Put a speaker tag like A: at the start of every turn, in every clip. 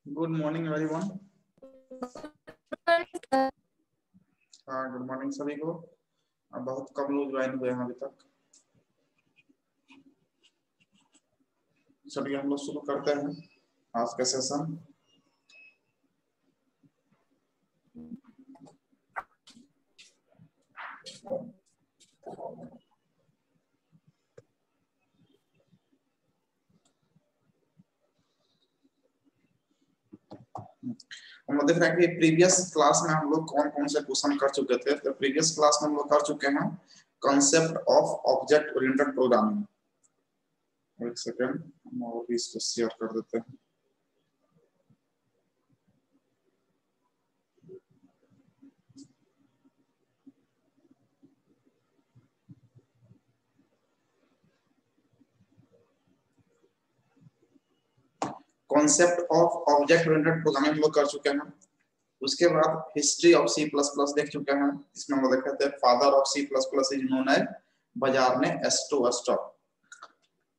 A: Good morning everyone. हाँ, good morning सभी को। बहुत कम लोग ज्वाइन हुए हैं अभी तक। चलिए हम लोग शुरू करते हैं आज का सेशन। हम लोग देख रहे हैं कि प्रीवियस क्लास में हम लोग कौन कौन से क्वेश्चन कर चुके थे। तो प्रीवियस क्लास में हम लोग कर चुके हैं concept of object oriented programming. एक सेकेंड, हम और भी इसको शेयर कर देते हैं। Concept of object oriented programming हम लोग कर चुके हैं। उसके बाद history of C plus plus देख चुके हैं। इसमें हम लोग देखे थे father of C plus plus is known as बाजार में एस्टो स्टॉक।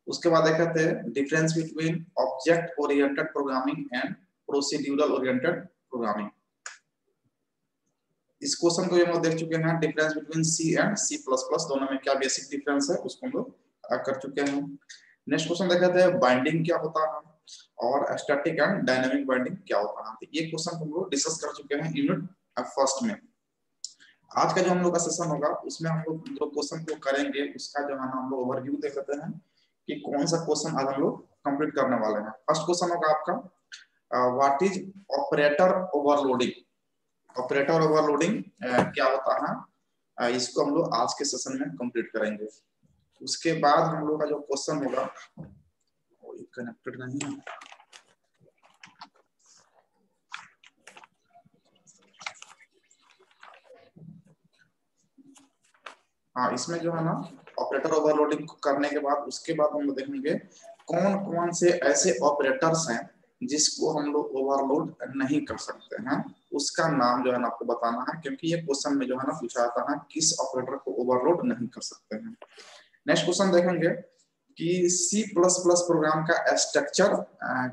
A: उसके बाद देखे थे difference between object oriented programming and procedural oriented programming. इस क्वेश्चन को हम लोग देख चुके हैं difference between C and C plus plus, दोनों में क्या बेसिक डिफरेंस है उसको हम लोग कर चुके हैं। नेक्स्ट क्वेश्चन देखे थे बाइंडिंग क्या होता है और स्टैटिक एंड डायनामिक बाइंडिंग क्या होता है। तो ये क्वेश्चन हम लोग डिस्कस कर चुके हैं यूनिट फर्स्ट में। आज का जो हम लोग का सेशन होगा उसमें हम लोग जो क्वेश्चन को करेंगे उसका जो है ना हम लोग ओवरव्यू देख लेते हैं कि कौन सा क्वेश्चन आज हम लोग कंप्लीट करने वाले हैं। फर्स्ट क्वेश्चन होगा आपका what is operator overloading. Operator overloading क्या होता है, इसको हम लोग आज के सेशन में कंप्लीट करेंगे। उसके बाद हम लोग का जो क्वेश्चन होगा कनेक्टेड नहीं है। हाँ, इसमें जो है ना ऑपरेटर ओवरलोडिंग करने के बाद उसके बाद हम लोग देखेंगे कौन कौन से ऐसे ऑपरेटर्स हैं जिसको हम लोग ओवरलोड नहीं कर सकते हैं, उसका नाम जो है ना आपको बताना है, क्योंकि ये क्वेश्चन में जो है ना पूछा जाता है किस ऑपरेटर को ओवरलोड नहीं कर सकते हैं। नेक्स्ट क्वेश्चन देखेंगे कि सी प्लस प्लस प्रोग्राम का स्ट्रक्चर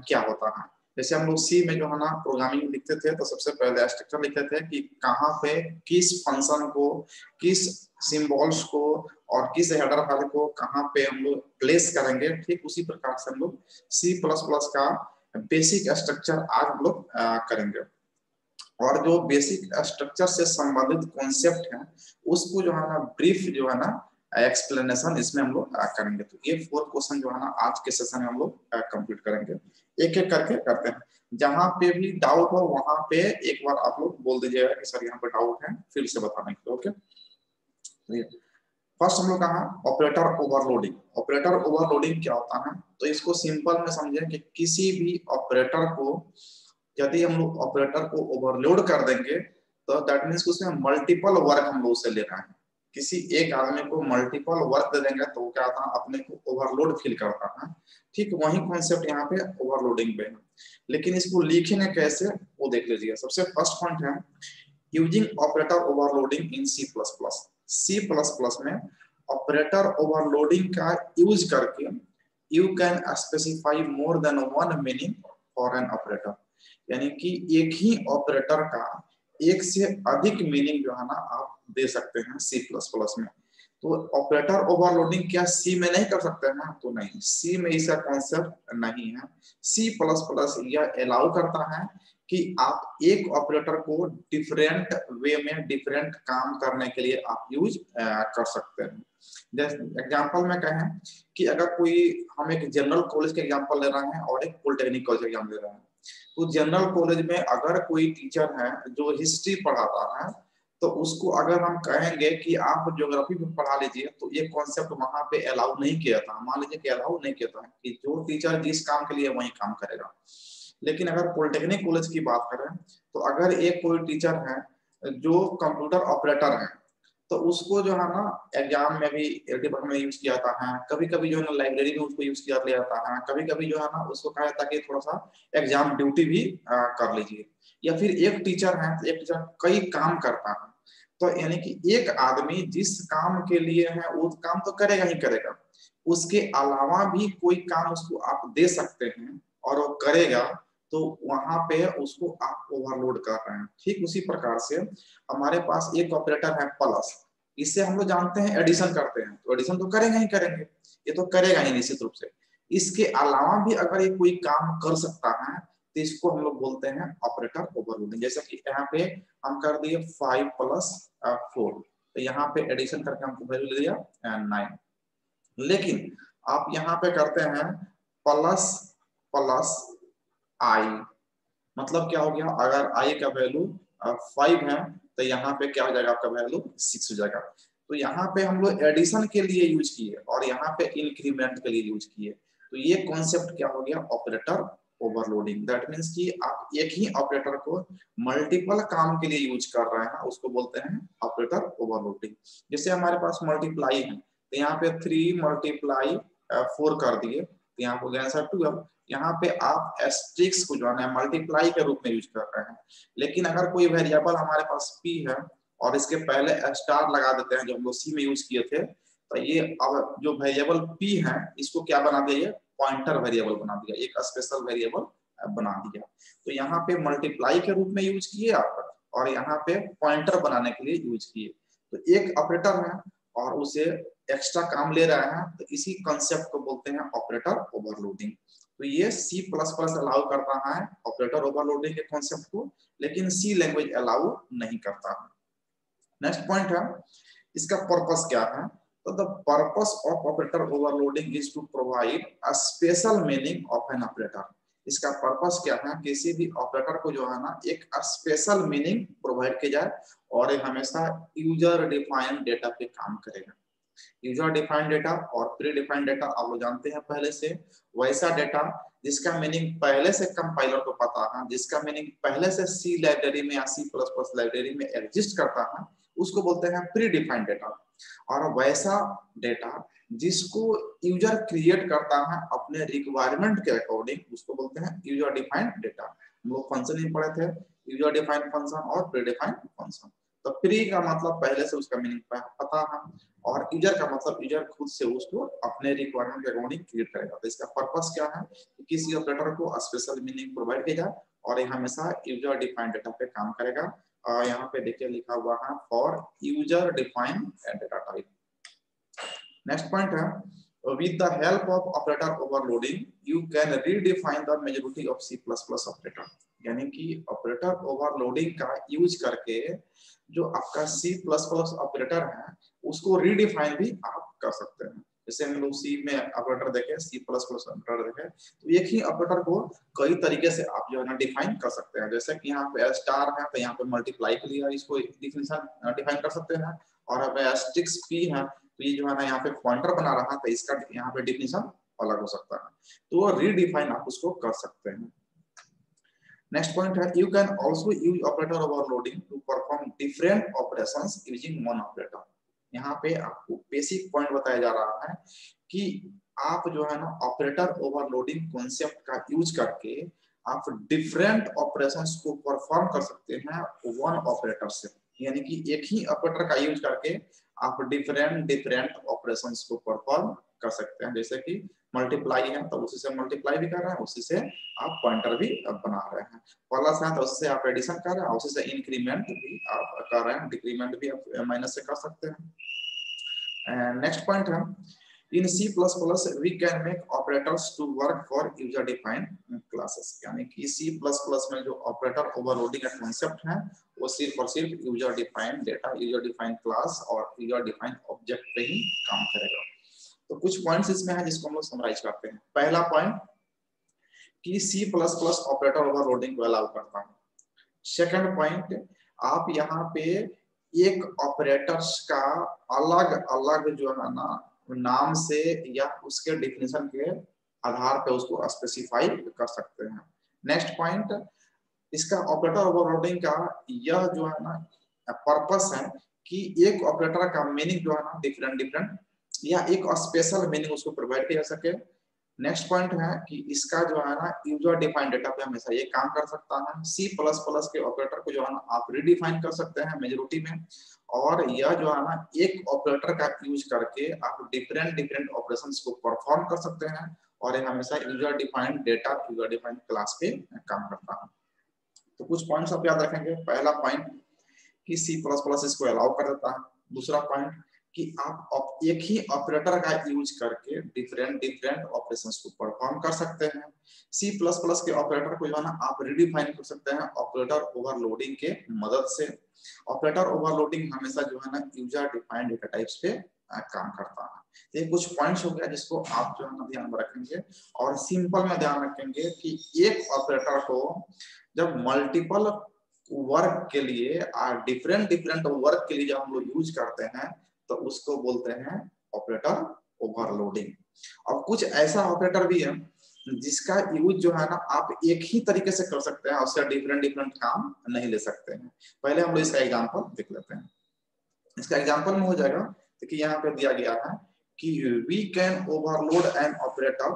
A: क्या होता है। जैसे हम लोग सी में जो है ना प्रोग्रामिंग लिखते थे तो सबसे पहले स्ट्रक्चर लिखते थे कि कहाँ पे किस फंक्शन को, किस सिंबल्स को और किस हेडर फाइल को कहाँ पे हम लोग प्लेस करेंगे। ठीक उसी प्रकार से हम लोग सी प्लस प्लस का बेसिक स्ट्रक्चर आज हम लोग करेंगे। और जो बेसिक स्ट्रक्चर से संबंधित कॉन्सेप्ट है उसको जो है ना ब्रीफ जो है ना एक्सप्लेनेशन इसमें हम लोग करेंगे। तो ये 4 क्वेश्चन जो है ना आज के सेशन में हम लोग कंप्लीट करेंगे। एक एक करके करते हैं। जहां पे भी डाउट हो वहां पे एक बार आप लोग बोल दीजिएगा कि सर यहाँ पे डाउट है, फिर से बताने के लिए। ओके, फर्स्ट हम लोग कहा ऑपरेटर ओवरलोडिंग। ऑपरेटर ओवरलोडिंग क्या होता है, तो इसको सिंपल में समझें कि किसी भी ऑपरेटर को यदि हम लोग ऑपरेटर को ओवरलोड कर देंगे तो दैट मीन्स उसमें मल्टीपल वर्क हम लोग से ले रहे हैं। किसी एक आदमी को मल्टीपल वर्क दे देंगे तो क्या होता है अपने को ओवरलोड फील करता है। ठीक वही कॉन्सेप्ट यहाँ पे ओवरलोडिंग पे है, लेकिन इसको लिखेंगे कैसे वो देख लीजिए। सबसे फर्स्ट पॉइंट है using operator overloading in C plus plus. C plus plus में ऑपरेटर ओवरलोडिंग का यूज करके you can specify more than one meaning for an operator. यानी कि एक ही ऑपरेटर का एक से अधिक मीनिंग जो है ना आप दे सकते हैं सी प्लस प्लस में। तो ऑपरेटर ओवरलोडिंग क्या सी में नहीं कर सकते हैं? तो नहीं, सी में इसका कॉन्सेप्ट नहीं है। सी प्लस प्लस यह अलाउ करता है कि आप एक ऑपरेटर को डिफरेंट वे में डिफरेंट काम करने के लिए आप यूज कर सकते हैं। जैसे एग्जांपल में कहें कि अगर कोई हम एक जनरल कॉलेज के एग्जांपल ले रहे हैं और एक पॉलिटेक्निक कॉलेज का एग्जांपल ले रहे हैं, तो जनरल कॉलेज में अगर कोई टीचर है जो हिस्ट्री पढ़ाता है तो उसको अगर हम कहेंगे कि आप ज्योग्राफी में पढ़ा लीजिए तो ये कॉन्सेप्ट वहां पे अलाउ नहीं किया था। मान लीजिए कि अलाउ नहीं किया था कि जो टीचर जिस काम के लिए वही काम करेगा। लेकिन अगर पॉलिटेक्निक कॉलेज की बात करें तो अगर एक कोई टीचर है जो कंप्यूटर ऑपरेटर है तो उसको जो है ना एग्जाम में भी डिपार्टमेंट में यूज किया जाता है, कभी कभी जो है ना लाइब्रेरी में उसको यूज किया जाता है, कभी कभी जो है ना उसको कहा जाता है कि थोड़ा सा एग्जाम ड्यूटी भी कर लीजिए। या फिर एक टीचर है, एक टीचर कई काम करता है, तो यानी कि एक आदमी जिस काम के लिए है वो काम तो करेगा ही करेगा, उसके अलावा भी कोई काम उसको आप दे सकते हैं और वो करेगा, तो वहां पे उसको आप ओवरलोड कर रहे हैं। ठीक उसी प्रकार से हमारे पास एक ऑपरेटर है प्लस, इससे हम लोग जानते हैं एडिशन करते हैं, तो एडिशन तो करेंगे ही करेंगे, ये तो करेगा ही निश्चित रूप से। इसके अलावा भी अगर ये कोई काम कर सकता है तो इसको हम लोग बोलते हैं ऑपरेटर ओवरलोडिंग। जैसे कि यहाँ पे हम कर दिए 5 + 4, तो यहाँ पे एडिशन करके हमको वैल्यू ले दिया 9। लेकिन आप यहाँ पे करते हैं प्लस प्लस आई, मतलब क्या हो गया, अगर आई का वैल्यू 5 है तो यहाँ पे क्या हो जाएगा, आपका वैल्यू 6 हो जाएगा। तो यहाँ पे हम लोग एडिशन के लिए यूज किए और यहाँ पे इंक्रीमेंट के लिए यूज किए। तो ये कॉन्सेप्ट क्या हो गया, ऑपरेटर ओवरलोडिंग। दैट मीन्स कि आप एक ही ऑपरेटर को मल्टीपल काम के लिए यूज कर रहे हैं, उसको बोलते हैं ऑपरेटर ओवरलोडिंग। जैसे हमारे पास मल्टीप्लाई है, तो यहाँ पे 3 × 4 कर दिए, तो यहाँ हो गया आंसर 12। यहाँ पे आप एस्ट्रिक्स को जो है मल्टीप्लाई के रूप में यूज कर रहे हैं। लेकिन अगर कोई वेरिएबल हमारे पास p है और इसके पहले स्टार लगा देते हैं, जो हम लोग सी में यूज किए थे, तो ये अब जो वेरिएबल p है इसको क्या बना दिया, ये पॉइंटर वेरिएबल बना दिया, एक स्पेशल वेरिएबल बना दिया। तो यहाँ पे मल्टीप्लाई के रूप में यूज किए आप, और यहाँ पे पॉइंटर बनाने के लिए यूज किए। तो एक ऑपरेटर है और उसे एक्स्ट्रा काम ले रहा है, तो इसी कंसेप्ट को बोलते हैं ऑपरेटर ओवरलोडिंग। तो ये C++ अलाउ करता है ऑपरेटर ओवरलोडिंग के कॉन्सेप्ट को, लेकिन C लैंग्वेज अलाउ नहीं करता है। नेक्स्ट पॉइंट है, इसका पर्पस क्या है, तो the purpose of operator overloading is to provide a special meaning of an operator. इसका पर्पस क्या है, किसी भी ऑपरेटर को जो है ना एक स्पेशल मीनिंग प्रोवाइड किया जाए और ये हमेशा यूजर डिफाइंड डेटा पे काम करेगा। यूजर डिफाइंड डेटा और प्री डिफाइंड डेटा आप लोग जानते हैं पहले से, वैसा डेटा जिसका मीनिंग पहले से कंपाइलर को पता है, जिसका मीनिंग पहले से सी लाइब्रेरी में या C++ लाइब्रेरी में एग्जिस्ट करता है, उसको बोलते हैं प्री डिफाइंड डेटा। और वैसा डेटा जिसको यूजर क्रिएट करता है अपने रिक्वायरमेंट के अकॉर्डिंग, उसको बोलते हैं यूजर डिफाइंड डेटा। हम लोग फंक्शन ही पढ़े थे, यूजर डिफाइंड फंक्शन और प्री डिफाइंड फंक्शन। तो प्री का मतलब पहले से उसका मीनिंग पता है, और यूजर का मतलब यूजर खुद से उसको अपने रिक्वायरमेंट के अकॉर्डिंग क्रिएट करेगा। तो इसका पर्पस क्या है कि किसी ऑपरेटर को स्पेशल मीनिंग प्रोवाइड किया जाए और ये हमेशा यूजर डिफाइंड डेटा पे काम करेगा। यहाँ पे देखिए लिखा हुआ है for user defined data type. Next point है, with the help of operator overloading you can redefine the majority of C++ operator। यानी कि ऑपरेटर ओवरलोडिंग का यूज करके जो आपका C++ ऑपरेटर है उसको रीडिफाइन भी आप कर सकते हैं। जैसे हम लोग C में ऑपरेटर देखें, C++ ऑपरेटर देखें, तो एक ही ऑपरेटर को कई तरीके से आप जो है ना डिफाइन कर सकते हैं। जैसे कि यहाँ पे स्टार है तो यहाँ पे मल्टीप्लाई के लिए इसको डिफिनेशन डिफाइन कर सकते हैं, और अब एस्ट्रिक्स p है तो ये जो है ना यहाँ पे पॉइंटर बना रहा है, तो इसका यहाँ पे डिफिनेशन अलग हो सकता है, तो रीडिफाइन आप उसको कर सकते हैं। नेक्स्ट पॉइंट है, you can also use operator overloading to perform different operations using one operator. यहाँ पे आपको बेसिक पॉइंट बताया जा रहा है कि आप जो है ना ऑपरेटर ओवरलोडिंग कॉन्सेप्ट का यूज करके आप डिफरेंट ऑपरेशंस को परफॉर्म कर सकते हैं वन ऑपरेटर से। यानी कि एक ही ऑपरेटर का यूज करके आप डिफरेंट ऑपरेशंस को परफॉर्म कर सकते हैं। जैसे कि मल्टीप्लाई है तो उसी से मल्टीप्लाई भी कर रहे हैं, उसी से आप पॉइंटर भी बना रहे हैं। प्लस है तो उससे आप एडिशन कर रहे हैं, उसी से इंक्रीमेंट भी आप कर रहे हैं, डिक्रीमेंट भी आप माइनस से कर सकते हैं। नेक्स्ट पॉइंट है, इन C++ we can make operators to work for user defined classes। यानी कि C++ में जो ऑपरेटर ओवरलोडिंग का कॉन्सेप्ट है वो सिर्फ और सिर्फ user defined data, user defined class और यूजर डिफाइंड ऑब्जेक्ट पे ही काम करेगा। तो कुछ पॉइंट्स इसमें है जिसको हम लोग समराइज करते हैं। पहला पॉइंट कि C++ ऑपरेटर ओवरलोडिंग को अलाउ करता है। सेकंड पॉइंट, आप यहाँ पे एक ऑपरेटर्स का अलग अलग जो है ना नाम से या उसके डिफिनेशन के आधार पर उसको स्पेसिफाई कर सकते हैं। नेक्स्ट पॉइंट, इसका ऑपरेटर ओवरलोडिंग का यह जो है ना पर्पस है कि एक ऑपरेटर का मीनिंग जो है ना डिफरेंट डिफरेंट या एक स्पेशल मीनिंग उसको प्रोवाइड किया जा सके। नेक्स्ट पॉइंट है कि इसका जो है ना यूजर डिफाइंड डेटा पे हमेशा ये काम कर सकता है। सी प्लस प्लस के ऑपरेटर को जो है ना आप रिडिफाइन कर सकते हैं मेजोरिटी में, और यह जो है ना एक ऑपरेटर का यूज करके आप डिफरेंट डिफरेंट ऑपरेशंस को परफॉर्म कर सकते हैं, और ये हमेशा user defined data user defined class पे काम करता है। तो कुछ पॉइंट्स आप याद रखेंगे। पहला पॉइंट कि सी प्लस प्लस इसको अलाउ कर देता है। दूसरा पॉइंट कि आप एक ही ऑपरेटर का यूज करके डिफरेंट डिफरेंट ऑपरेशंस को परफॉर्म कर सकते हैं। सी प्लस प्लस के ऑपरेटर को जो है ना आप रिडिफाइन कर सकते हैं ऑपरेटर ओवरलोडिंग के मदद से। ऑपरेटर ओवरलोडिंग हमेशा जो है ना यूजर डिफाइंड डेटा टाइप्स पे काम करता है। ये कुछ पॉइंट्स हो गया जिसको आप जो है ना ध्यान में रखेंगे, और सिंपल में ध्यान रखेंगे कि एक ऑपरेटर को जब मल्टीपल वर्क के लिए डिफरेंट डिफरेंट वर्क के लिए जब हम लोग यूज करते हैं तो उसको बोलते हैं ऑपरेटर ओवरलोडिंग। और कुछ ऐसा ऑपरेटर भी है जिसका यूज जो है ना आप एक ही तरीके से कर सकते हैं, उससे डिफरेंट डिफरेंट काम नहीं ले सकते हैं। पहले हम लोग इसका एग्जांपल देख लेते हैं। इसका एग्जांपल में हो जाएगा, देखिए यहाँ पे दिया गया है कि we can overload an operator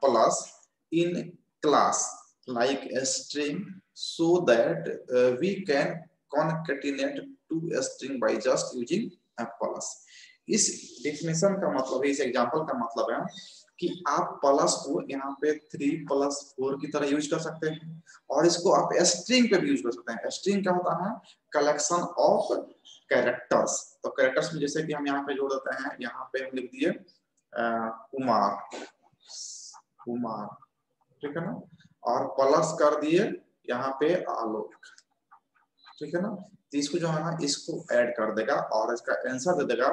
A: plus in class like a string so that we can concatenate to a string by just using a plus। इस डेफिनेशन का मतलब है, इस एग्जांपल का मतलब है कि आप प्लस को यहाँ पे 3+4 की तरह यूज कर सकते हैं, और इसको आप स्ट्रिंग पे भी यूज कर सकते हैं। स्ट्रिंग क्या होता है? Collection of characters. तो कैरेक्टर्स में जैसे कि हम यहाँ पे जोड़ देते हैं, यहाँ पे हम लिख दिए कुमार, कुमार, ठीक है ना, और प्लस कर दिए यहाँ पे आलोक, ठीक है ना। तो इसको जो है ना इसको ऐड कर देगा और इसका आंसर दे देगा,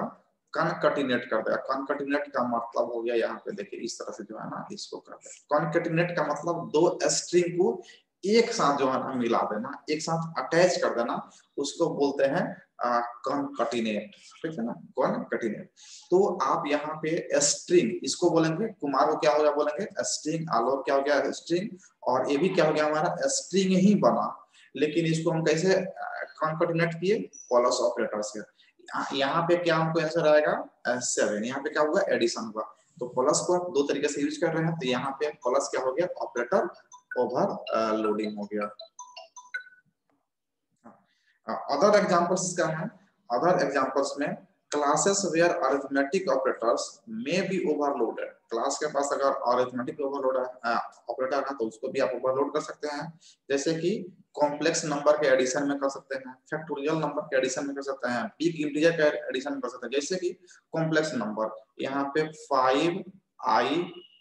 A: कॉन्कैटिनेट कर देगा। कॉन्कैटिनेट का मतलब हो गया यहाँ पे देखिए इस तरह से जो है ना इसको कर देगा। कॉन्कैटिनेट का मतलब दो स्ट्रिंग को एक साथ जो है ना मिला देना, एक साथ अटैच कर देना, उसको बोलते हैं कॉन्कैटिनेट, ठीक है ना, कॉन्कैटिनेट। तो आप यहाँ पे स्ट्रिंग इसको बोलेंगे, कुमार को क्या हो गया बोलेंगे स्ट्रिंग, आलोक क्या हो गया स्ट्रिंग, और ये भी क्या हो गया हमारा स्ट्रिंग ही बना। लेकिन इसको हम कैसे कॉन्कैटिनेट किए? प्लस ऑपरेटर से। यहाँ पे क्या हमको आंसर आएगा 7। यहाँ पे क्या होगा? एडिशन होगा। तो प्लस को आप दो तरीके से यूज कर रहे हैं, तो यहाँ पे प्लस क्या हो गया? ऑपरेटर ओवरलोडिंग हो गया। अदर एग्जांपल्स इसका है। अदर एग्जांपल्स में classes where arithmetic operators may be overloaded. Class के पास अगर अरिथमेटिक ओवरलोड ऑपरेटर है तो उसको भी आप ओवरलोड कर सकते हैं। जैसे कि कॉम्प्लेक्स नंबर के एडिशन में कर सकते हैं, फैक्टोरियल नंबर के एडिशन में कर सकते हैं, बिग इंटीजर के एडिशन में कर सकते हैं। जैसे कि कॉम्प्लेक्स नंबर यहाँ पे 5i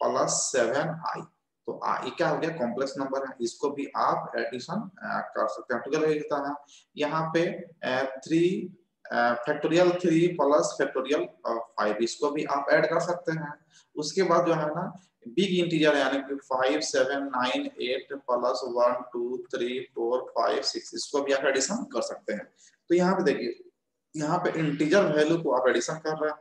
A: + 7i, तो ये क्या हो गया? कॉम्प्लेक्स नंबर है, इसको भी आप एडिशन कर सकते हैं। टुगेदर होता है यहाँ पे 3 फैक्टोरियल 3 + फैक्टोरियल 5, इसको भी आप ऐड कर सकते हैं। उसके बाद जो है ना बिग इंटीजर यानी कि 5 7 9 8 + 1 2 3 4 5 6, इसको भी आप एडिशन कर सकते हैं। तो यहाँ पे देखिए, यहाँ पे इंटीजर वैल्यू को आप एडिशन कर रहे हैं,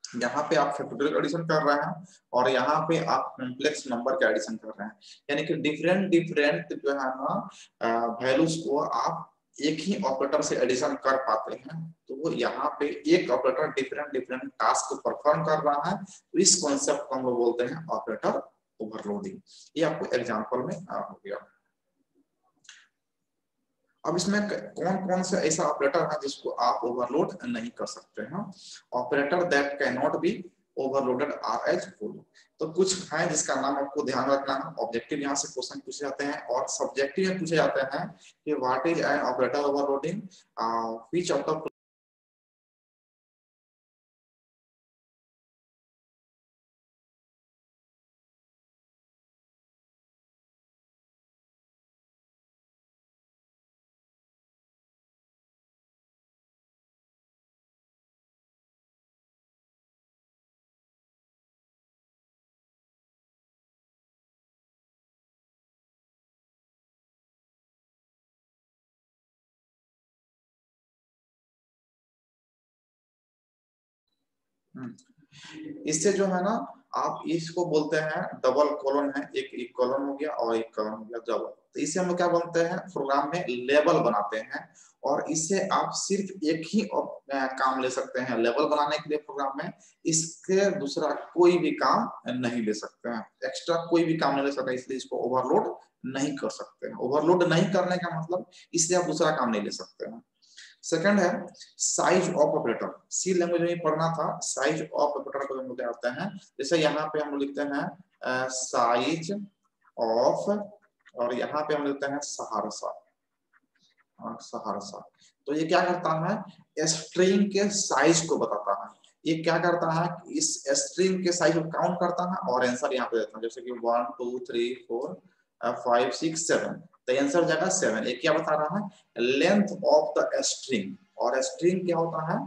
A: यहाँ पे आप फैक्टोरियल एडिशन कर रहे हैं, और यहाँ पे आप कॉम्प्लेक्स नंबर का एडिशन कर रहे हैं। यानी कि डिफरेंट डिफरेंट जो है ना वैल्यूज को आप एक ही ऑपरेटर से एडिशन कर पाते हैं। तो वो यहाँ पे एक ऑपरेटर डिफरेंट डिफरेंट टास्क को परफॉर्म कर रहा है, तो इस कॉन्सेप्ट को हम लोग बोलते हैं ऑपरेटर ओवरलोडिंग। ये आपको एग्जाम्पल में हो गया। अब इसमें कौन कौन से ऐसा ऑपरेटर है जिसको आप ओवरलोड नहीं कर सकते हैं? Operator that can not be overloaded are as follow. तो कुछ है जिसका नाम आपको ध्यान रखना है। ऑब्जेक्टिव यहाँ से क्वेश्चन पूछे जाते हैं, और सब्जेक्टिव में पूछे जाते हैं कि what is an operator overloading, which of the इससे जो है ना आप इसको बोलते हैं डबल कॉलन है, एक कॉलन हो गया और एक कॉलन हो गया डबल। तो इससे हम लोग क्या बोलते हैं प्रोग्राम में लेबल बनाते हैं, और इससे आप सिर्फ एक ही काम ले सकते हैं लेबल बनाने के लिए प्रोग्राम में, इसके दूसरा कोई भी काम नहीं ले सकते हैं, एक्स्ट्रा कोई भी काम नहीं ले सकते, इसलिए इसको ओवरलोड नहीं कर सकते हैं। ओवरलोड नहीं करने का मतलब इससे आप दूसरा काम नहीं ले सकते हैं। सेकंड है size of operator. C language में पढ़ना था, साइज ऑफ ऑपरेटर को हम लोग आते हैं, जैसे यहाँ पे हम लोग लिखते हैं साइज ऑफ, और यहाँ पे हम लिखते हैं सहरसा, सहरसा। तो ये क्या करता है स्ट्रिंग के साइज को बताता है। ये क्या करता है इस स्ट्रिंग के साइज को काउंट करता है और आंसर यहाँ पे देता है, जैसे कि 1 2 3 4 5 6 7, तो आंसर जगह 7। ये क्या बता रहा है लेंथ ऑफ द स्ट्रिंग, और स्ट्रिंग क्या होता है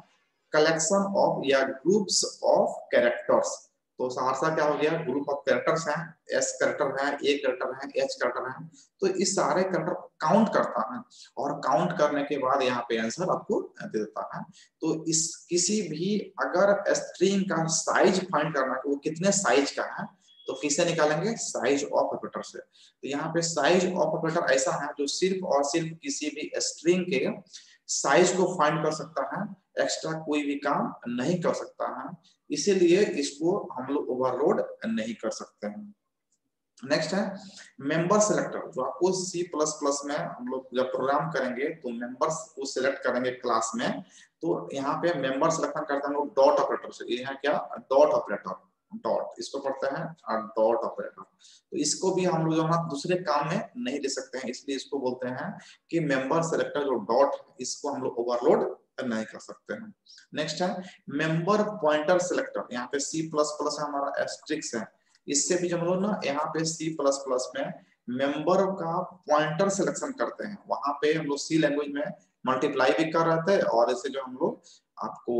A: कलेक्शन ऑफ या ग्रुप्स ऑफ कैरेक्टर्स। तो सहरसा क्या हो गया ग्रुप ऑफ कैरेक्टर्स हैं, एस कैरेक्टर है, ए कैरेक्टर है, एच कैरेक्टर है, तो इस सारे कैरेक्टर काउंट करता है, और काउंट करने के बाद यहाँ पे आंसर आपको दे देता है। तो इस किसी भी अगर स्ट्रिंग का साइज फाइंड करना है कि वो कितने साइज का है, तो किसे निकालेंगे साइज ऑफ ऑपरेटर से। तो यहाँ पे साइज ऑफ ऑपरेटर ऐसा है जो सिर्फ और सिर्फ किसी भी स्ट्रिंग के साइज को फाइंड कर सकता है, एक्स्ट्रा कोई भी काम नहीं कर सकता है, इसीलिए इसको हम लोग ओवरलोड नहीं कर सकते हैं। नेक्स्ट है मेंबर सेलेक्टर, जो आपको C++ में हम लोग जब प्रोग्राम करेंगे तो मेंबर्स को सिलेक्ट करेंगे क्लास में, तो यहाँ पे मेंबर सिलेक्शन करते हैं हम लोग डॉट ऑपरेटर से। ये है क्या डॉट ऑपरेटर, डॉट इसको पढ़ते हैं डॉट ऑपरेटर। तो इसको भी हम लोग जो है दूसरे काम में नहीं ले सकते हैं, इसलिए इसको बोलते हैं कि मेंबर सेलेक्टर जो डॉट, इसको हम लोग ओवरलोड नहीं कर सकते हैं। नेक्स्ट है मेंबर पॉइंटर सेलेक्टर, यहाँ पे C++ हमारा एस्ट्रिक्स है, इससे भी हम लोग ना यहाँ पे C++ में मेंबर का पॉइंटर सिलेक्शन करते हैं, वहां पे हम लोग सी लैंग्वेज में मल्टीप्लाई भी कर रहे थे और इसे जो हम लोग आपको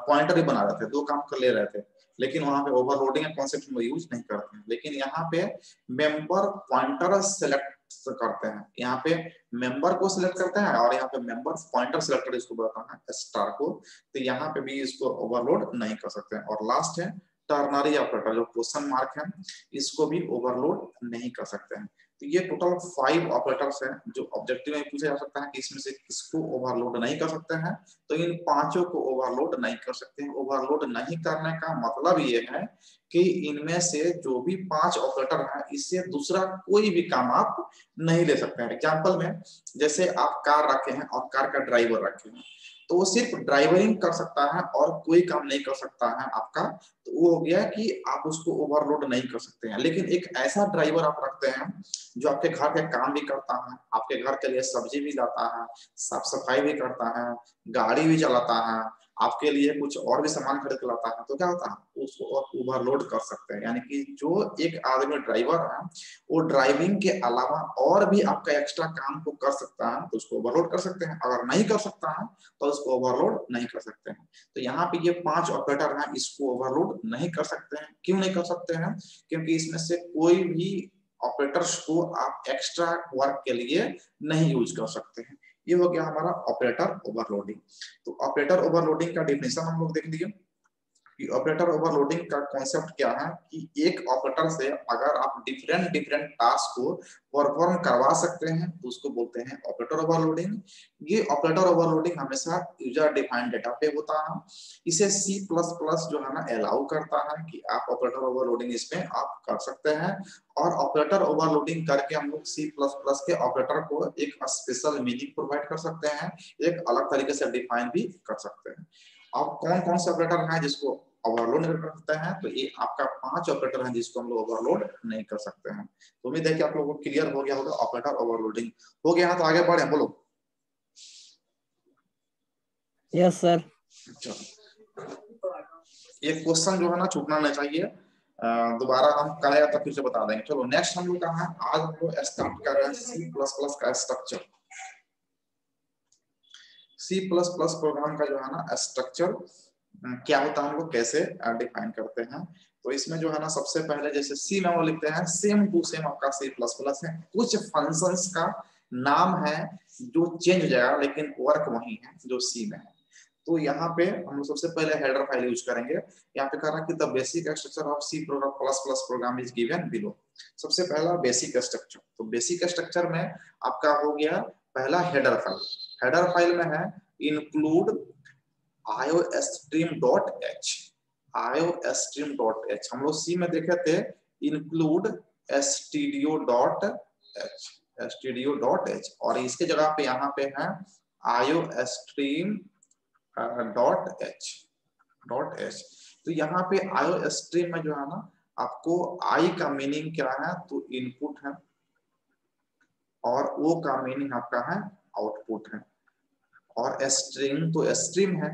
A: पॉइंटर ही बना रहे थे, दो काम कर ले रहे थे, लेकिन वहां पे ओवरलोडिंग का कॉन्सेप्ट हम यूज नहीं करते हैं। लेकिन यहाँ पे मेंबर पॉइंटर सेलेक्ट करते हैं, यहाँ पे मेंबर को सिलेक्ट करते हैं और यहाँ पे मेंबर पॉइंटर सेलेक्टर इसको बताना है स्टार को, तो यहाँ पे भी इसको ओवरलोड नहीं कर सकते हैं। और लास्ट है टर्नरी ऑपरेटर, जो क्वेश्चन मार्क है, इसको भी ओवरलोड नहीं कर सकते हैं। तो ये टोटल 5 ऑपरेटर्स हैं जो ऑब्जेक्टिव में पूछा जा सकता है कि इसमें से किसको ओवरलोड नहीं कर सकते हैं, तो इन पांचों को ओवरलोड नहीं कर सकते हैं। ओवरलोड नहीं करने का मतलब ये है कि इनमें से जो भी 5 ऑपरेटर हैं, इससे दूसरा कोई भी काम आप नहीं ले सकते हैं। एग्जाम्पल में जैसे आप कार रखे हैं और कार का ड्राइवर रखे हैं, तो वो सिर्फ ड्राइवरिंग कर सकता है और कोई काम नहीं कर सकता है आपका, तो वो हो गया कि आप उसको ओवरलोड नहीं कर सकते हैं। लेकिन एक ऐसा ड्राइवर आप रखते हैं जो आपके घर के काम भी करता है, आपके घर के लिए सब्जी भी लाता है, साफ सफाई भी करता है, गाड़ी भी चलाता है, आपके लिए कुछ और भी सामान खरीद के लाता है, तो क्या होता है उसको ओवरलोड कर सकते हैं। यानी कि जो एक आदमी ड्राइवर है वो ड्राइविंग के अलावा और भी आपका एक्स्ट्रा काम को कर सकता है, तो उसको ओवरलोड कर सकते हैं। अगर नहीं कर सकता है तो उसको ओवरलोड नहीं कर सकते हैं। तो यहाँ पे ये 5 ऑपरेटर हैं, इसको ओवरलोड नहीं कर सकते हैं। क्यों नहीं कर सकते हैं? क्योंकि इसमें से कोई भी ऑपरेटर्स को आप एक्स्ट्रा वर्क के लिए नहीं यूज कर सकते हैं। ये हो गया हमारा ऑपरेटर ओवरलोडिंग। तो ऑपरेटर ओवरलोडिंग का डेफिनेशन हम लोग देख लिए कि ऑपरेटर ओवरलोडिंग का कॉन्सेप्ट क्या है कि एक ऑपरेटर से अगर आप डिफरेंट डिफरेंट टास्क को परफॉर्म करवा सकते हैं तो उसको बोलते हैं ऑपरेटर ओवरलोडिंग। ये ऑपरेटर ओवरलोडिंग हमेशा यूजर डिफाइंड डेटा पे होता है। इसे C++ जो है ना अलाउ करता है कि आप ऑपरेटर ओवरलोडिंग इसमें आप कर सकते हैं, और ऑपरेटर ओवरलोडिंग करके हम लोग C++ के ऑपरेटर को एक स्पेशल मीनिंग प्रोवाइड कर सकते हैं, एक अलग तरीके से डिफाइन भी कर सकते हैं। अब कौन कौन से ऑपरेटर हैं जिसको ओवरलोड नहीं कर सकते हैं? तो ये आपका 5 ऑपरेटर हैं जिसको हम लोग ओवरलोड नहीं कर सकते हैं। तो उम्मीद है कि आप लोगों को क्लियर हो गया होगा ऑपरेटर ओवरलोडिंग। हो गया है तो आगे बढ़े, बोलो।
B: Yes sir.
A: ये क्वेश्चन जो है ना छूटना नहीं चाहिए, दोबारा हम कहेगा तो फिर से बता देंगे। चलो नेक्स्ट हम लोग कहाँ है, आज हम लोग स्टार्ट कर रहे हैं C++ का स्ट्रक्चर। C++ प्रोग्राम का जो है ना स्ट्रक्चर क्या होता है, हम लोग कैसे डिफाइन करते हैं। तो इसमें जो है ना सबसे पहले जैसे सी में वो लिखते हैं सेम टू सेम आपका C++ है, कुछ फंक्शंस का नाम है जो चेंज हो जाएगा लेकिन वर्क वही है जो सी में है। तो यहाँ पे हम लोग सबसे पहले हेडर फाइल यूज करेंगे। यहाँ पे कह रहा है कि the basic structure of C program plus plus program is given below. सबसे पहला बेसिक स्ट्रक्चर, तो बेसिक स्ट्रक्चर में आपका हो गया पहला हेडर फाइल। हेडर फाइल में है इंक्लूड iostream.h। iostream.h हम लोग सी में देखे थे इंक्लूड stdio.h, stdio.h, और इसके जगह पे यहाँ पे है iostream.h। तो यहाँ पे iostream में जो है ना, आपको आई का मीनिंग क्या है, तो इनपुट है, और ओ का मीनिंग आपका है आउटपुट है, और स्ट्रिंग तो स्ट्रीम है।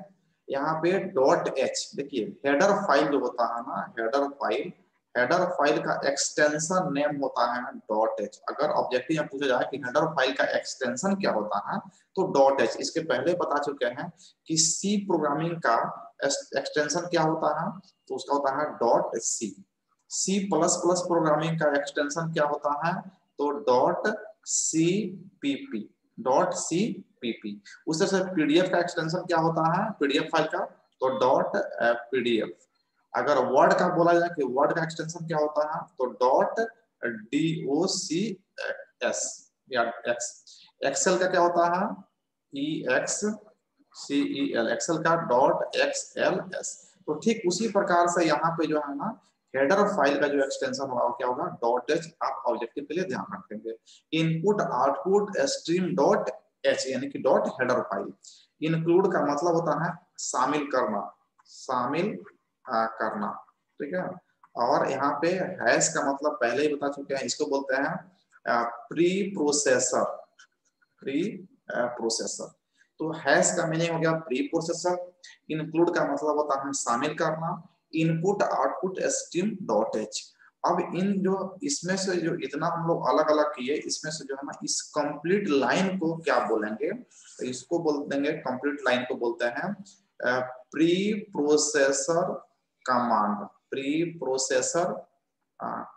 A: यहाँ पे डॉट एच, देखिए हेडर फाइल जो होता है ना, हेडर फाइल का एक्सटेंशन नेम होता है डॉट एच। अगर ऑब्जेक्टिव में पूछा जाए कि हेडर फाइल का एक्सटेंशन क्या होता है, तो डॉट एच। इसके पहले बता चुके हैं कि सी प्रोग्रामिंग का एक्सटेंशन क्या होता है, तो उसका होता है dot C. C plus plus programming का एक्सटेंशन क्या होता है, तो dot C PP, dot C PP. उस तरह से पीडीएफ का एक्सटेंशन क्या होता है, पीडीएफ फाइल का, तो डॉट पीडीएफ। अगर वर्ड का बोला जाए कि वर्ड का एक्सटेंशन क्या होता है, तो डॉट DOCS या एक्स। एक्सेल का क्या होता है, EXCEL, एक्सेल का डॉट XLS। तो ठीक उसी प्रकार से यहाँ पे जो है ना, हेडर फाइल का जो एक्सटेंशन होगा क्या होगा, डॉट एच। आप ऑब्जेक्टिव के लिए ध्यान रखेंगे। Input output stream dot H, यानी कि डॉट हेडर फाइल। इंक्लूड का मतलब होता है शामिल करना, शामिल करना, ठीक है। और यहाँ पे हैश का मतलब पहले ही बता चुके हैं, इसको बोलते हैं प्री प्रोसेसर, प्री प्रोसेसर। तो हैश का मीनिंग हो गया प्री प्रोसेसर। इंक्लूड का मतलब होता है शामिल करना। Input output stream dot H. अब इन जो इसमें से जो इतना हम लोग अलग अलग किए, इसमें से जो है ना, इस कंप्लीट लाइन को क्या बोलेंगे, तो इसको बोल देंगे, कंप्लीट लाइन को बोलते हैं pre processor command, pre processor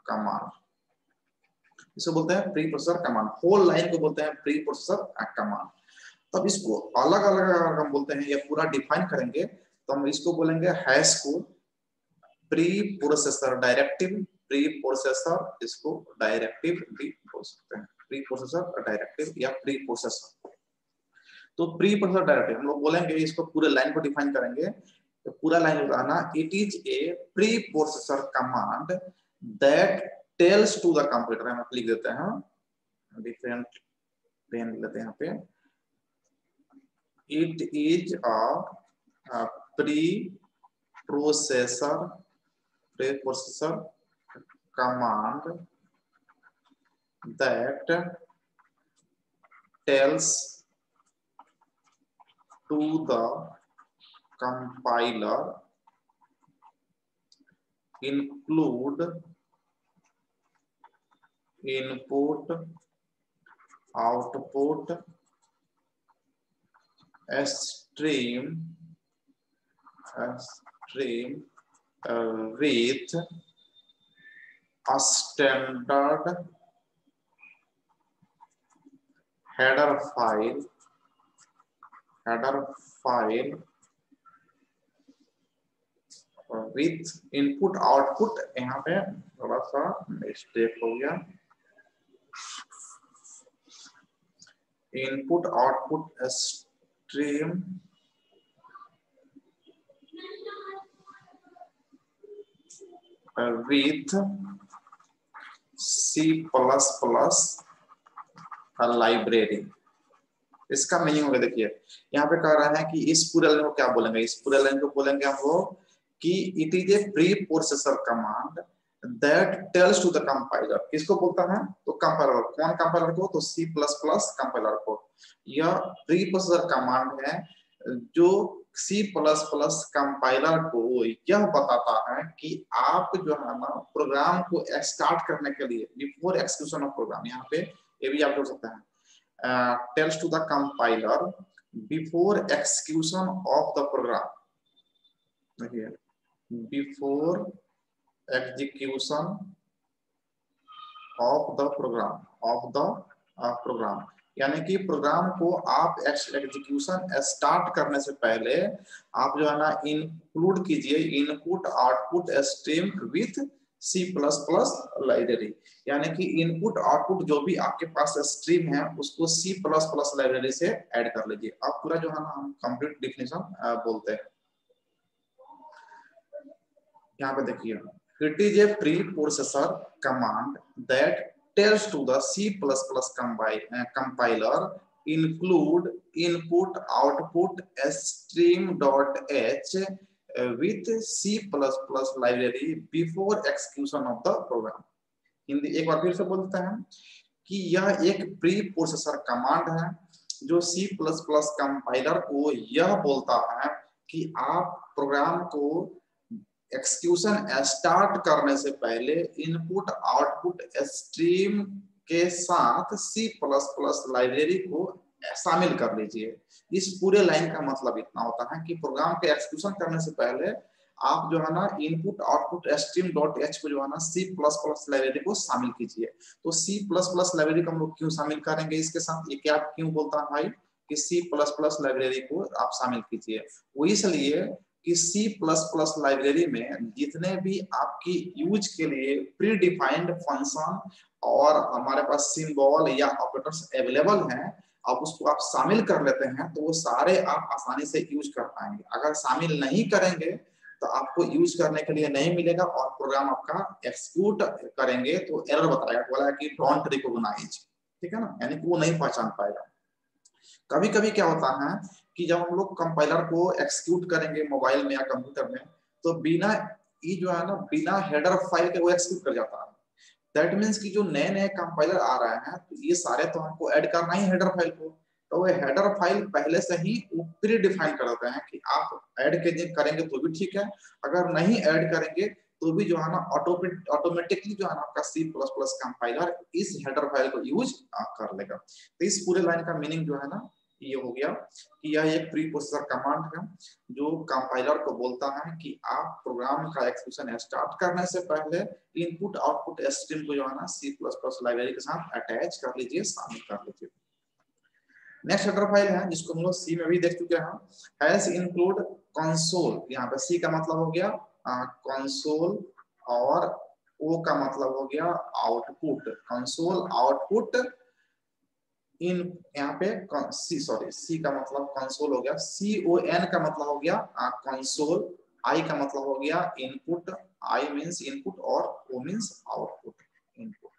A: command, इसको बोलते हैं pre processor command. Whole line को बोलते हैं प्री प्रोसेसर कमांड। तब इसको अलग अलग अगर हम बोलते हैं या पूरा डिफाइन करेंगे, तो हम इसको बोलेंगे हैश को pre processor directive, pre processor, इसको डायरेक्टिव भी बोल सकते हैं, प्री प्रोसेसर डायरेक्टिव या प्री प्रोसेसर। तो प्री प्रोसेसर डायरेक्टिव हम लोग बोलेंगे, इसको पूरे लाइन को डिफाइन करेंगे, तो पूरा लाइन होता है ना, it is a pre processor command that tells to the computer. हम लिख देते हैं, डिफरेंट पेन लेते हैं यहाँ पे, it is a preprocessor command that tells to the compiler include input output stream with a standard header file with input output। यहाँ पे थोड़ा सा मिस्टेक हो गया, input output stream with C++ library. इसका मीनिंग होगा, देखिए यहाँ पे कह रहा है कि इस पूरे लाइन को क्या बोलेंगे, इस पूरे लाइन को बोलेंगे हम लोग कि it is a pre processor command that tells to the compiler. किसको बोलता है, तो कंपाइलर। कौन कंपाइलर को, तो C++ कंपाइलर को। यह प्री प्रोसेसर कमांड है जो C++ कंपाइलर को यह बताता है कि आप जो है ना, प्रोग्राम को स्टार्ट करने के लिए बिफोर एक्सिक्यूशन ऑफ प्रोग्राम, यहाँ पे ये भी आप जोड़ सकते हैं, tells to the compiler before execution of the program, here before execution of the program यानी कि प्रोग्राम को आप एग्जीक्यूशन स्टार्ट करने से पहले आप जो है ना इंक्लूड कीजिए input output stream with C++ library, यानी कि इनपुट आउटपुट जो भी आपके पास स्ट्रीम है उसको C++ लाइब्रेरी से ऐड कर लीजिए। अब पूरा जो है ना हम कंप्लीट डिफिनेशन बोलते हैं। यहाँ पे देखिए, it is a preprocessor command that tells to the C++ compiler include input output stream.h with C++ library before execution of the program। Hindi एक बार फिर से बोलते हैं कि यह एक प्री प्रोसेसर कमांड है जो C++ कंपाइलर को यह बोलता है कि आप प्रोग्राम को एक्सक्यूशन स्टार्ट करने से पहले इनपुट आउटपुट स्ट्रीम के साथ C++ लाइब्रेरी को शामिल कर लीजिए। इस पूरे लाइन का मतलब इतना होता है कि प्रोग्राम के एक्सक्यूशन करने से पहले आप जो है ना input output stream dot H को जो है ना C++ लाइब्रेरी को शामिल कीजिए। तो C++ लाइब्रेरी को हम लोग क्यों शामिल करेंगे इसके साथ, ये क्या क्यों बोलता है भाई कि C++ लाइब्रेरी को आप शामिल कीजिए? वो इसलिए कि C++ लाइब्रेरी में जितने भी आपकी यूज के लिए प्री डिफाइंड फंक्शन और हमारे पास सिंबल या ऑपरेटर्स अवेलेबल हैं, आप उसको आप शामिल कर लेते हैं तो वो सारे आप आसानी से यूज कर पाएंगे। अगर शामिल नहीं करेंगे तो आपको यूज करने के लिए नहीं मिलेगा और प्रोग्राम आपका एक्सिक्यूट करेंगे तो एरर बताएगा, बोला कि डोंट रिकॉग्नाइज, ठीक है ना, यानी कि वो नहीं पहचान पाएगा। कभी कभी क्या होता है कि जब हम लोग कंपाइलर को एक्सिक्यूट करेंगे मोबाइल में या कंप्यूटर में तो बिना ये जो है ना बिना हेडर फाइल के वो एक्सिक्यूट कर जाता है। दैट मीन्स कि जो नए नए कंपाइलर आ रहे हैं तो ये सारे तो हमको ऐड करना ही हेडर फाइल को, तो वो हेडर फाइल पहले से ही प्री डिफाइन कर देते हैं कि आप ऐड करेंगे तो भी ठीक है, अगर नहीं ऐड करेंगे तो भी जो है ना ऑटोमेटिकली जो है ना आपका C++ कंपाइलर इस हेडर फाइल को यूज कर लेगा। तो इस पूरे लाइन का मीनिंग जो है ना ये हो गया कि यह एक प्री प्रोसेसर कमांड है जो कंपाइलर को बोलता है कि आप प्रोग्राम का एक्सक्यूशन स्टार्ट करने से पहले इनपुट आउटपुट स्ट्रीम को जो है ना C++ लाइब्रेरी के साथ अटैच कर लीजिए, शामिल कर लीजिए। नेक्स्ट हेडर फाइल है जिसको हम लोग सी में भी देख चुके हैं, हैज इंक्लूड कंसोल। यहाँ पे सी का मतलब हो गया कंसोल और ओ का मतलब हो गया आउटपुट। कंसोल आउटपुट इन यहाँ पे सी का मतलब कंसोल हो गया, CON का मतलब हो गया कंसोल, आई का मतलब हो गया इनपुट, आई मींस इनपुट और O means output. Input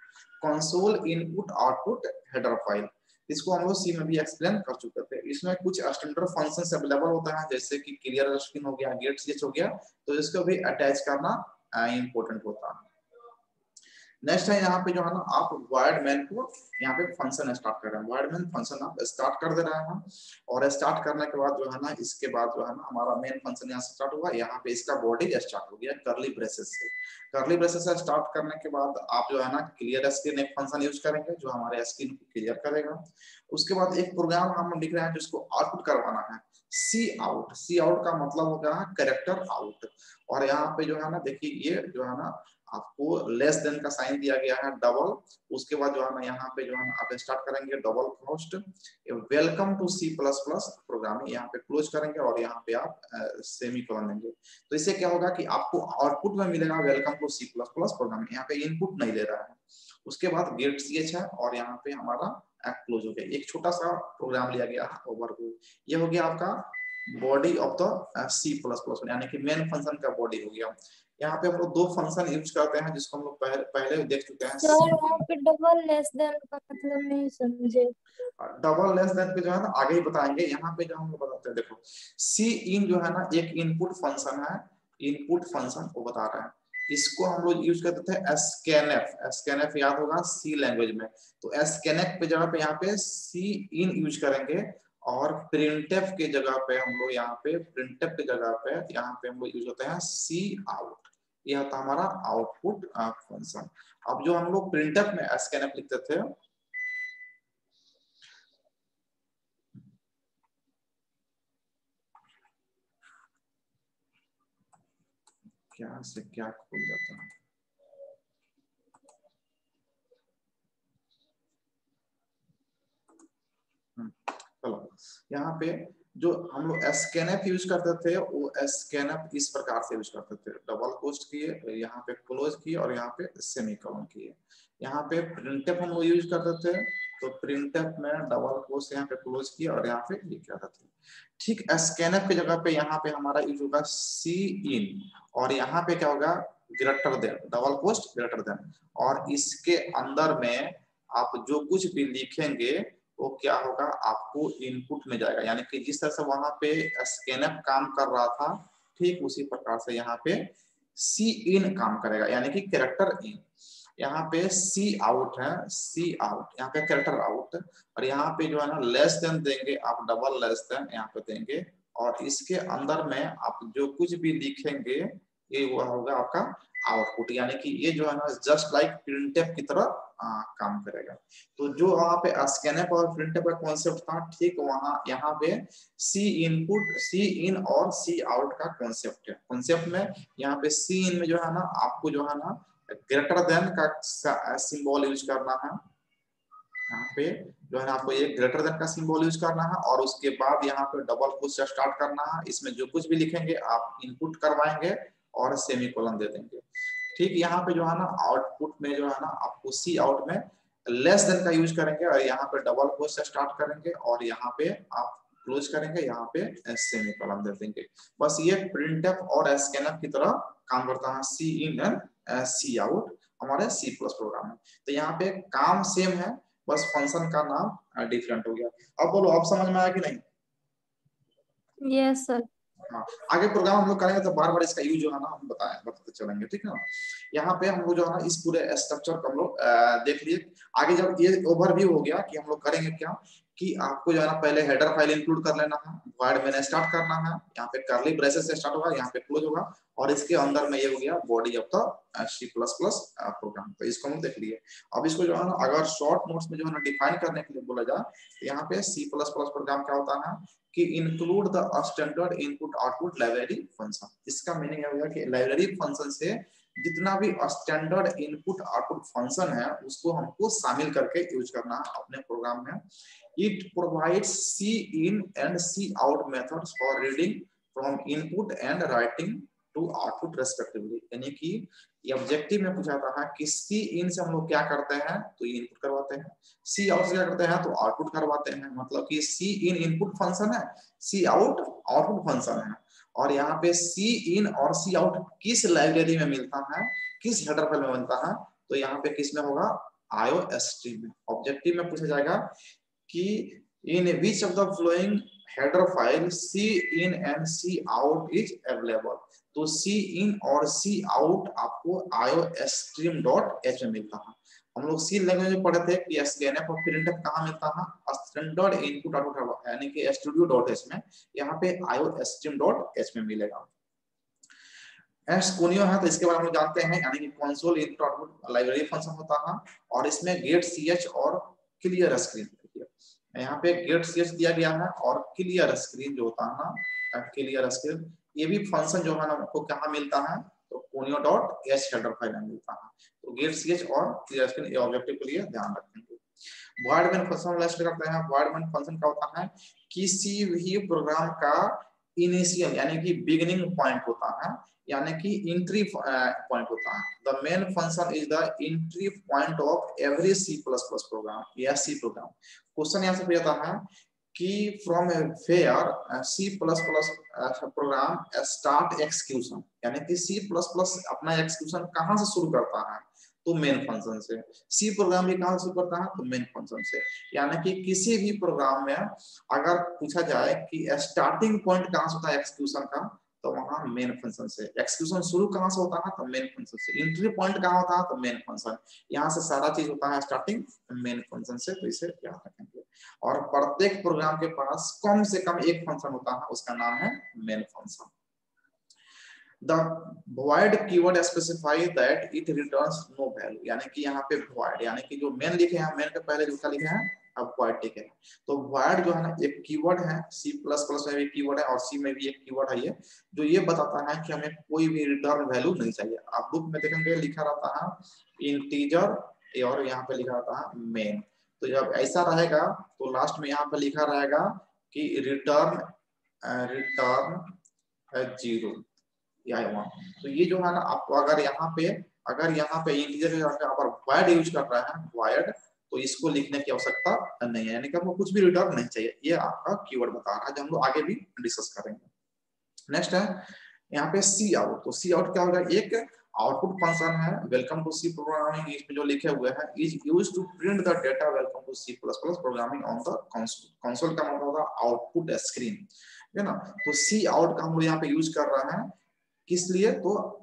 A: console input output header file, इसको हम लोग सी में भी एक्सप्लेन कर चुके थे। इसमें कुछ स्टैंडर्ड फंक्शंस अवेलेबल होता है जैसे कि क्लियर स्क्रीन हो गया, गेट स्विच हो गया, तो इसको भी अटैच करना इंपॉर्टेंट होता है। नेक्स्ट है यहाँ पे जो है ना आप वर्ड मैन को यहाँ पे फंक्शन स्टार्ट कर रहे हैं, वर्ड मैन फंक्शन आप स्टार्ट कर दे रहे हैं और स्टार्ट करने के बाद जो है ना इसके बाद जो है ना हमारा मेन फंक्शन यहाँ से स्टार्ट हुआ, यहाँ पे इसका बॉडी स्टार्ट हो गया करली ब्रेसेस से। करली ब्रेसेस से स्टार्ट करने के बाद आप जो है ना क्लियर स्क्रीन एक फंक्शन यूज करेंगे जो हमारे स्क्रीन को क्लियर करेगा। उसके बाद एक प्रोग्राम हम लिख रहे हैं जिसको आउटपुट करवाना है, सी आउट। सी आउट का मतलब हो गया कैरेक्टर आउट, और यहाँ पे जो है ना देखिए ये जो है ना आपको लेस देन का साइन दिया गया है डबल, उसके बाद जो है ना यहाँ पे जो है ना आप स्टार्ट करेंगे डबल क्रोस्ट वेलकम टू C++ प्रोग्रामिंग, यहाँ पे क्लोज करेंगे और यहाँ पे आप सेमीकोलन देंगे। तो इससे क्या होगा कि आपको आउटपुट में मिलेगा वेलकम टू C++ प्रोग्रामिंग, यहाँ पे इनपुट नहीं दे रहा है। उसके बाद गेट ch है और यहाँ पे हमारा क्लोज हो गया। एक छोटा सा प्रोग्राम लिया गया है ओवरव्यू, ये हो गया आपका बॉडी ऑफ द C++, यानी कि मेन फंक्शन का बॉडी हो गया। यहाँ पे हम लोग दो फंक्शन यूज करते हैं जिसको हम लोग पहले देख चुके हैं।
C: सर वहाँ पे डबल लेस देन का मतलब नहीं समझे।
A: डबल लेस देन पे जो है ना आगे ही बताएंगे, यहाँ पे जो हम लोग बताते हैं देखो सी इन जो है ना एक इनपुट फंक्शन है, इनपुट फंक्शन को बता रहा है, इसको हम लोग यूज करते थे स्कैनएफ। स्कैनएफ याद होगा सी लैंग्वेज में, तो स्कैनएफ पे जगह पे यहाँ पे सी इन यूज करेंगे और प्रिंटएफ के जगह पे हम लोग यहाँ पे प्रिंटएफ के जगह पे यहाँ पे हम लोग यूज होते हैं सी आउट। यह होता है हमारा आउटपुट फंक्शन। अब जो हम लोग प्रिंटएफ में स्कैनएफ लिखते थे, क्या से क्या खुल जाता है, यहाँ पे जो हम लोग स्कैनएफ यूज करते थे वो स्कैनएफ इस प्रकार से यूज करते थे, डबल कोस्ट किए, यहाँ पे क्लोज किए और यहाँ पे सेमीकोलन किए। यहाँ पे प्रिंटएफ हम लोग यूज करते थे, तो प्रिंटएफ में डबल कोस्ट यहाँ पे क्लोज किया और यहाँ पे लिख करते थे। ठीक स्कैनएफ की जगह पे यहाँ पे हमारा यूज होगा सी इन, और यहाँ पे क्या होगा greater than, double quote greater than, और इसके अंदर में आप जो कुछ भी लिखेंगे वो क्या होगा आपको इनपुट में जाएगा, यानी कि जिस तरह से वहां पे स्कैनएफ काम कर रहा था ठीक उसी प्रकार से यहाँ पे सी इन काम करेगा, यानी कि कैरेक्टर इन। यहाँ पे सी आउट है, सी आउट, यहाँ पे कैरेक्टर आउट, और यहाँ पे जो है ना लेस देन देंगे आप, डबल लेस देन यहाँ पे देंगे, और इसके अंदर में आप जो कुछ भी लिखेंगे ये वो होगा आपका आउटपुट, यानी कि ये जो है ना जस्ट लाइक प्रिंटएफ की तरह काम करेगा। तो जो वहां पे स्कैनएफ और प्रिंटएफ का कॉन्सेप्ट था ठीक वहां यहाँ पे सी इनपुट, सी इन और सी आउट का कॉन्सेप्ट है। कॉन्सेप्ट में यहाँ पे सी इन में जो है ना आपको जो है ना ग्रेटर देन का सिंबल यूज करना है, यहाँ पे जो है ना आपको एक ग्रेटर देन का सिंबल यूज करना है, और उसके बाद यहाँ पे डबल कोट से स्टार्ट करना है। इसमें जो कुछ भी लिखेंगे आप इनपुट करवाएंगे और सेमीकोलन दे देंगे। ठीक यहाँ पे जो है ना आउटपुट में जो है ना आपको सी आउट में लेस देन का यूज करेंगे, और यहाँ पे डबल कोट से स्टार्ट करेंगे और यहाँ पे आप क्लोज करेंगे, यहाँ पे सेमीकोलन दे देंगे। बस ये प्रिंटएफ और स्कैनएफ की तरह काम करता है, सी इन एंड सी आउट हमारे सी प्लस प्रोग्राम में। तो यहाँ पे काम सेम है, बस फंक्शन का नाम डिफरेंट हो गया। अब बोलो अब समझ में आया कि नहीं?
C: Yes sir.
A: हाँ, आगे प्रोग्राम हम लोग करेंगे तो बार बार इसका यूज जो है ना हम बताते चलेंगे, ठीक है ना। यहाँ पे हम लोग जो है ना इस पूरे स्ट्रक्चर को हम लोग देख लिए। आगे जब ये ओवरव्यू हो गया कि हम लोग करेंगे क्या, कि आपको जो है ना पहले हेडर फाइल इंक्लूड कर लेना है, वर्ड में स्टार्ट करना है, यहाँ पे कर्ली ब्रेसेस से स्टार्ट होगा, यहाँ पे क्लोज होगा, और इसके अंदर में ये हो गया body of the C plus plus program. तो इसको हम देख लिए। अब इसको जो है ना अगर शॉर्ट नोट्स में जो है ना डिफाइन करने के लिए बोला जाए तो यहाँ पे सी प्लस प्लस प्रोग्राम क्या होता है कि include the standard input output library function. इसका मीनिंग है कि लाइब्रेरी फंक्शन से जितना भी स्टैंडर्ड इनपुट आउटपुट फंक्शन है उसको हमको शामिल करके यूज करना है अपने प्रोग्राम में। It provides C in and C out methods for reading from input and writing to output respectively. यानी कि ये ऑब्जेक्टिव में पूछा था कि सी इन से हम लोग क्या करते हैं तो ये इनपुट करवाते हैं, सी आउट से क्या करते हैं तो आउटपुट करवाते हैं। मतलब कि सी इन इनपुट फंक्शन है, सी आउट आउटपुट फंक्शन है। और यहाँ पे सी इन और सी आउट किस लाइब्रेरी में मिलता है, किस हेडर फाइल में बनता है, तो यहाँ पे किस में होगा IOST में। ऑब्जेक्टिव में पूछा जाएगा कि in which of the following header file C in and C out is available. तो सी इन और सी आउट आपको IOStream.h में मिलता है। हम लोग सी लैंग्वेज में पढ़े थे कि स्कैनएफ और प्रिंटएफ कहाँ मिलता है, स्टैंडर्ड इनपुट आउटपुट यानी कि studio.h में, यहाँ पे IOStream.h में मिलेगा। एसकोनियो है तो इसके बारे में जानते हैं, यानी कि console input output library function होता है, और इसमें गेट ch और क्लियर स्क्रीन। यहाँ पे गेट ch दिया गया है, और क्लियर स्क्रीन जो होता है ना, क्लियर स्क्रीन ये भी फंक्शन जो है ना आपको कहाँ मिलता है तो conio.h हेडर फाइल में मिलता है। तो गेट ch और क्लियर स्क्रीन ये ऑब्जेक्टिव के लिए ध्यान रखेंगे। वर्ड मेन फंक्शन लिस्ट करते हैं। वर्ड मेन फंक्शन का होता है किसी भी प्रोग्राम का इनिशियल यानी कि बिगिनिंग पॉइंट होता है, यानी कि एंट्री पॉइंट होता है। The main function is the entry point of every C plus plus program या सी प्रोग्राम। क्वेश्चन यहाँ से पूछा है कि from where C plus plus program start execution, यानी कि सी प्लस प्लस अपना एक्सक्यूशन कहाँ से शुरू करता है तो मेन फंक्शन से। सी प्रोग्राम भी कहाँ से शुरू करता है तो मेन फंक्शन से। यानी कि किसी भी प्रोग्राम में अगर पूछा जाए कि स्टार्टिंग पॉइंट कहाँ से होता है एक्सक्यूशन का तो वहां मेन फंक्शन से। एक्सक्यूशन शुरू कहाँ से होता है तो मेन फंक्शन से। एंट्री पॉइंट कहाँ होता है तो मेन फंक्शन। यहाँ से सारा चीज होता है स्टार्टिंग मेन फंक्शन से, तो इसे याद रखेंगे। और प्रत्येक प्रोग्राम के पास कम से कम एक फंक्शन होता है, उसका नाम है main function. The void keyword specify that it returns no value, यानी कि यहाँ पे void यानी कि जो मेन लिखे हैं, मेन के पहले जो लिखे हैं अब void लिखे हैं। तो void जो है ना एक कीवर्ड है, C++ में भी कीवर्ड है और C में भी एक कीवर्ड है ये, जो ये बताता है कि हमें कोई भी रिटर्न वैल्यू नहीं चाहिए। आप बुक में देखेंगे लिखा रहता है इंटीजर और यहाँ पे लिखा रहता है मेन। तो जब ऐसा रहेगा तो लास्ट में यहाँ पे लिखा रहेगा कि रिटर्न 0 या 1। तो ये जो है ना आपको अगर यहाँ पे इंटीजर के आप वॉइड यूज कर रहे हैं वॉइड, तो इसको लिखने की आवश्यकता नहीं है, यानी कि आपको कुछ भी रिटर्न नहीं चाहिए। ये आपका कीवर्ड बता रहा है जो हम लोग आगे भी डिस्कस करेंगे। नेक्स्ट है यहाँ पे सी आउट। तो सी आउट क्या होगा, एक आउटपुट फंक्शन है वेलकम टू सी प्रोग्रामिंग, इसमें जो लिखे हुए हैं is used to print the data welcome to C plus plus programming on the console. Console का मतलब होगा आउटपुट स्क्रीन, है ना। तो सी आउट का हम लोग यहाँ पे यूज कर रहे हैं किस लिए, तो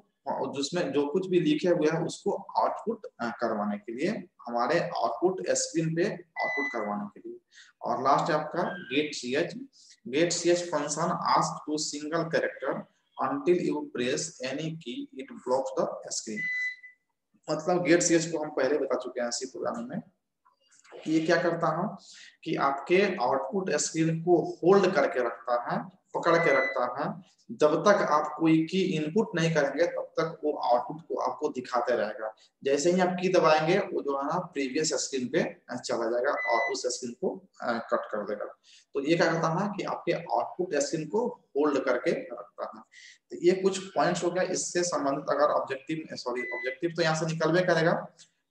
A: जिसमें जो कुछ भी लिखे हुए हैं उसको आउटपुट करवाने के लिए, हमारे आउटपुट स्क्रीन पे आउटपुट करवाने के लिए। और लास्ट है आपका get ch function ask to single character until you press any key it blocks the screen। मतलब गेट ch को हम पहले बता चुके हैं सी प्रोग्रामिंग में कि ये क्या करता है कि आपके आउटपुट स्क्रीन को होल्ड करके रखता है, पकड़ के रखता है। जब तक आप कोई की इनपुट नहीं करेंगे तब तक वो आउटपुट को आपको दिखाते रहेगा। जैसे ही आप की दबाएंगे वो जो है ना प्रीवियस स्क्रीन पे चला जाएगा और उस स्क्रीन को कट कर देगा। तो ये क्या करता है कि आपके आउटपुट स्क्रीन को होल्ड करके रखता है। तो ये कुछ पॉइंट्स हो गया इससे संबंधित। अगर ऑब्जेक्टिव तो यहाँ से निकलवे करेगा,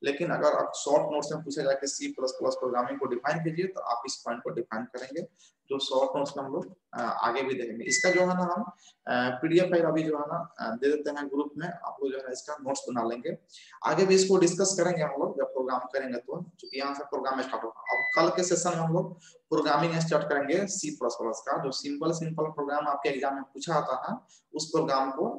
A: लेकिन अगर आप शॉर्ट नोट्स में पूछे जाके सी प्लस प्लस प्रोग्रामिंग को डिफाइन कीजिए तो आप इस पॉइंट को डिफाइन करेंगे, जो शॉर्ट नोट्स में हम लोग आगे भी देखेंगे। इसका जो है ना हम पीडीएफ फाइल अभी जो है ना दे देते हैं ग्रुप में, आप लोग जो है इसका नोट्स बना लेंगे। आगे भी इसको डिस्कस करेंगे हम लोग जब प्रोग्राम करेंगे, तो यहाँ से प्रोग्राम स्टार्ट होगा। अब कल के सेशन में हम लोग प्रोग्रामिंग स्टार्ट करेंगे सी प्लस प्लस का, जो सिंपल प्रोग्राम आपके एग्जाम में पूछा आता है उस प्रोग्राम को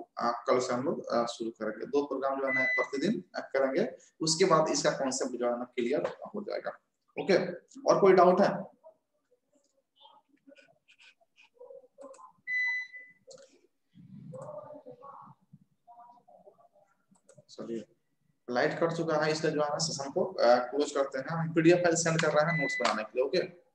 A: कल से हम लोग शुरू करेंगे। 2 प्रोग्राम जो है ना प्रतिदिन करेंगे, उसके बाद इसका कॉन्सेप्ट जो है ना क्लियर हो जाएगा। ओके, और कोई डाउट है? चलिए, लाइट कट चुका है, इसलिए जो है ना सेशन को क्लोज करते हैं। हम पीडीएफ फाइल सेंड कर रहे हैं नोट्स बनाने के लिए। ओके।